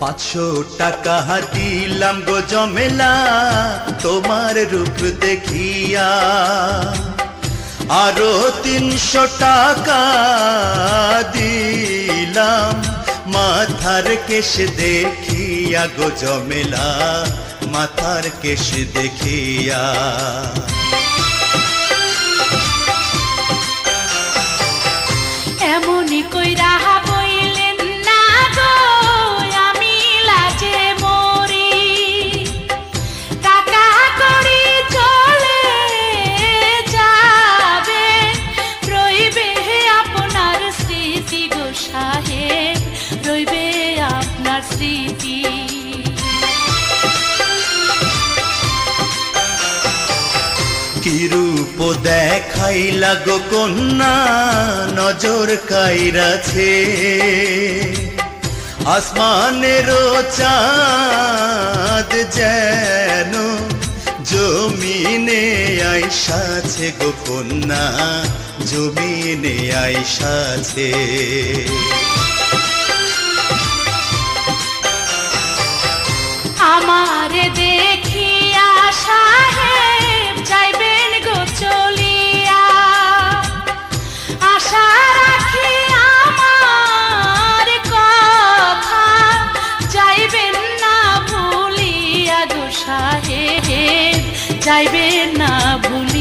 500 টাকা দিলাম গো জমেলা তোমার রূপ দেখিয়া, আরো 300 টাকা দিলাম মাথার কেশ দেখিয়া গো জমেলা, মাথার কেশ দেখিয়া। এমনই কইরা বইলেন না গো আমি লাজে মরি, টাকা করি চলে যাবে রইবে আপনার স্মৃতি গো সাহেব, রইবে আপনার স্মৃতি। কি রূপ দেখাইলা গো কন্যা নজর কাইরাছে, আসমানেরও চাঁদ যেন জমিনে আইসাছে গো কন্যা, জমিনে আইসাছে। আমারে দেখিয়া সাহেব যাইবেন গো চলিয়া, আশা রাখি আমার কথা যাইবেন না ভুলিয়া গো সাহেব, যাইবেন না ভুলিয়া।